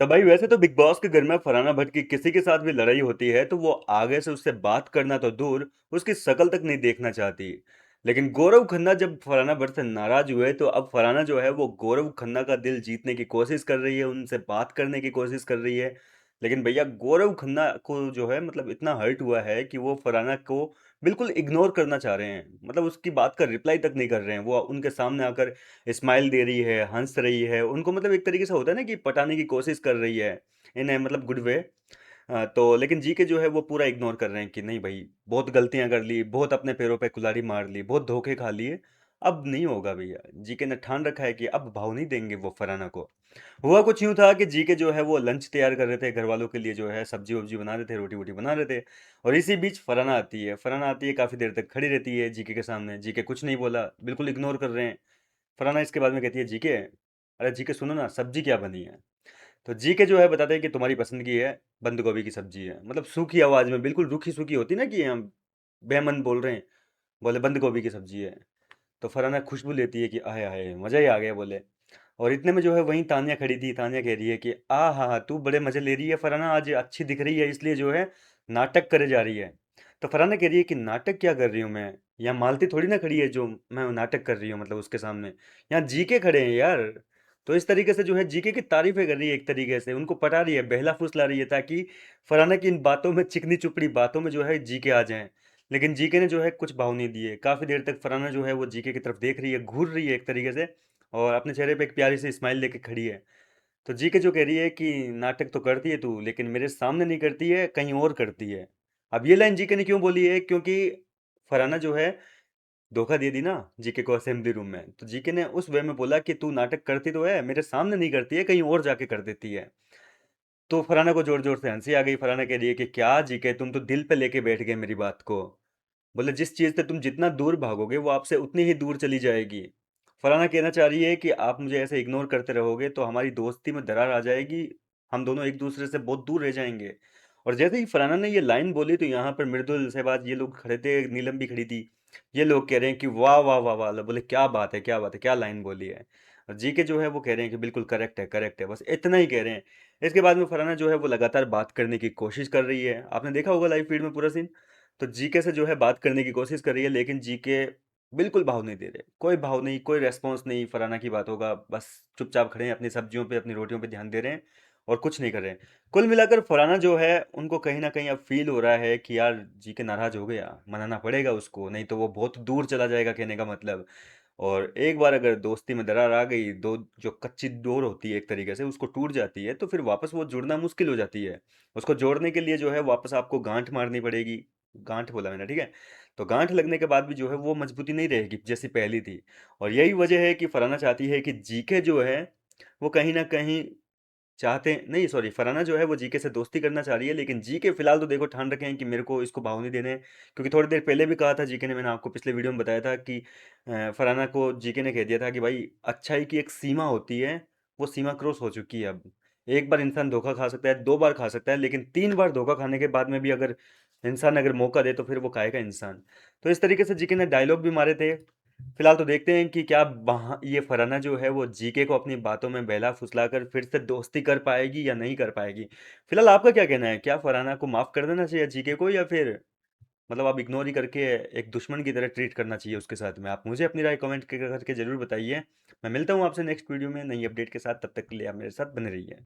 तो भाई वैसे तो बिग बॉस के घर में फरहाना भट्ट की किसी के साथ भी लड़ाई होती है तो वो आगे से उससे बात करना तो दूर, उसकी शक्ल तक नहीं देखना चाहती। लेकिन गौरव खन्ना जब फरहाना भट्ट से नाराज हुए तो अब फरहाना जो है वो गौरव खन्ना का दिल जीतने की कोशिश कर रही है, उनसे बात करने की कोशिश कर रही है। लेकिन भैया गौरव खन्ना को जो है मतलब इतना हर्ट हुआ है कि वो फरहाना को बिल्कुल इग्नोर करना चाह रहे हैं, मतलब उसकी बात का रिप्लाई तक नहीं कर रहे हैं। वो उनके सामने आकर स्माइल दे रही है, हंस रही है, उनको मतलब एक तरीके से होता है ना कि पटाने की कोशिश कर रही है इन्हें, मतलब गुड वे। तो लेकिन जीके जो है वो पूरा इग्नोर कर रहे हैं कि नहीं भाई, बहुत गलतियां कर ली, बहुत अपने पैरों पे कुल्हाड़ी मार ली, बहुत धोखे खा लिए, अब नहीं होगा भैया। जीके ने ठान रखा है कि अब भाव नहीं देंगे वो फराना को। हुआ कुछ यूं था कि जीके जो है वो लंच तैयार कर रहे थे घर वालों के लिए, जो है सब्जी वब्जी बना रहे थे, रोटी वोटी बना रहे थे। और इसी बीच फराना आती है। फराना आती है, काफी देर तक खड़ी रहती है जीके के सामने। जीके कुछ नहीं बोला, बिल्कुल इग्नोर कर रहे हैं। फराना इसके बाद में कहती है, जीके अरे जीके सुनो ना, सब्जी क्या बनी है। तो जीके जो है बताते हैं कि तुम्हारी पसंद की है, बंद गोभी की सब्जी है। मतलब सूखी आवाज में, बिल्कुल रूखी सूखी होती ना कि हम बेमन बोल रहे हैं, बोले बंद गोभी की सब्जी है। तो फरहाना खुशबू लेती है कि आए हाय मज़ा ही आ गया बोले। और इतने में जो है वहीं तानिया खड़ी थी। तानिया कह रही है कि आ हा हा, तू बड़े मज़े ले रही है फरहाना, आज अच्छी दिख रही है, इसलिए जो है नाटक करे जा रही है। तो फरहाना कह रही है कि नाटक क्या कर रही हूँ मैं, यहाँ मालती थोड़ी ना खड़ी है जो मैं नाटक कर रही हूँ, मतलब उसके सामने यहाँ जीके खड़े हैं यार। तो इस तरीके से जो है जीके की तारीफें कर रही है, एक तरीके से उनको पटा रही है, बहला फुसला रही है, ताकि फरहाना की इन बातों में, चिकनी चुपड़ी बातों में जो है जीके आ जाएं। लेकिन जीके ने जो है कुछ भाव नहीं दिए। काफी देर तक फरहाना जो है वो जीके की तरफ देख रही है, घूर रही है एक तरीके से, और अपने चेहरे पे एक प्यारी सी स्माइल लेके खड़ी है। तो जीके जो कह रही है कि नाटक तो करती है तू, लेकिन मेरे सामने नहीं करती है, कहीं और करती है। अब ये लाइन जीके ने क्यों बोली है, क्योंकि फरहाना जो है धोखा दे दी ना जीके को असेंबली रूम में। तो जीके ने उस वे में बोला कि तू नाटक करती तो है, मेरे सामने नहीं करती है, कहीं और जाके कर देती है। तो फरहाना को जोर जोर से हंसी आ गई। फरहाना कह रही है कि क्या जीके, तुम तो दिल पे लेके बैठ गए मेरी बात को। बोले जिस चीज़ से तुम जितना दूर भागोगे वो आपसे उतनी ही दूर चली जाएगी। फरहाना कहना चाह रही है कि आप मुझे ऐसे इग्नोर करते रहोगे तो हमारी दोस्ती में दरार आ जाएगी, हम दोनों एक दूसरे से बहुत दूर रह जाएंगे। और जैसे ही फरहाना ने ये लाइन बोली तो यहाँ पर मृदुल सहबाज ये लोग खड़े थे, नीलम भी खड़ी थी। ये लोग कह रहे हैं कि वाह वाह वाह वाह, बोले क्या बात है, क्या बात है, क्या लाइन बोली है। और जी के जो है वो कह रहे हैं कि बिल्कुल करेक्ट है, करेक्ट है, बस इतना ही कह रहे हैं। इसके बाद में फरहाना जो है वो लगातार बात करने की कोशिश कर रही है। आपने देखा होगा लाइव फीड में पूरा सीन। तो जीके से जो है बात करने की कोशिश कर रही है, लेकिन जीके बिल्कुल भाव नहीं दे रहे, कोई भाव नहीं, कोई रेस्पॉन्स नहीं फराना की बातों का। बस चुपचाप खड़े हैं, अपनी सब्जियों पे, अपनी रोटियों पे ध्यान दे रहे हैं, और कुछ नहीं कर रहे हैं। कुल मिलाकर फराना जो है उनको कहीं ना कहीं अब फील हो रहा है कि यार जीके नाराज हो गया, मनाना पड़ेगा उसको, नहीं तो वो बहुत दूर चला जाएगा, कहने का मतलब। और एक बार अगर दोस्ती में दरार आ गई, दो जो कच्ची डोर होती है एक तरीके से उसको टूट जाती है, तो फिर वापस वो जुड़ना मुश्किल हो जाती है। उसको जोड़ने के लिए जो है वापस आपको गांठ मारनी पड़ेगी। गांठ बोला मैंने, ठीक है। तो गांठ लगने के बाद भी जो है वो मजबूती नहीं रहेगी जैसी पहली थी। और यही वजह है कि फराना चाहती है कि जीके जो है वो कहीं ना कहीं चाहते नहीं, सॉरी, फराना जो है वो जीके से दोस्ती करना चाह रही है, लेकिन जीके फिलहाल तो देखो ठान रखे हैं कि मेरे को इसको भाव नहीं देने। क्योंकि थोड़ी देर पहले भी कहा था जीके ने, मैंने आपको पिछले वीडियो में बताया था कि फराना को जीके ने कह दिया था कि भाई अच्छाई की एक सीमा होती है, वो सीमा क्रॉस हो चुकी है अब। एक बार इंसान धोखा खा सकता है, दो बार खा सकता है, लेकिन तीन बार धोखा खाने के बाद में भी अगर इंसान अगर मौका दे तो फिर वो खाएगा इंसान। तो इस तरीके से जीके ने डायलॉग भी मारे थे। फिलहाल तो देखते हैं कि क्या ये फराना जो है वो जीके को अपनी बातों में बहला फुसला कर फिर से दोस्ती कर पाएगी या नहीं कर पाएगी। फिलहाल आपका क्या कहना है, क्या फराना को माफ कर देना चाहिए जीके को, या फिर मतलब आप इग्नोर ही करके एक दुश्मन की तरह ट्रीट करना चाहिए उसके साथ में? आप मुझे अपनी राय कमेंट करके जरूर बताइए। मैं मिलता हूँ आपसे नेक्स्ट वीडियो में नई अपडेट के साथ, तब तक के लिए आप मेरे साथ बने रहिए।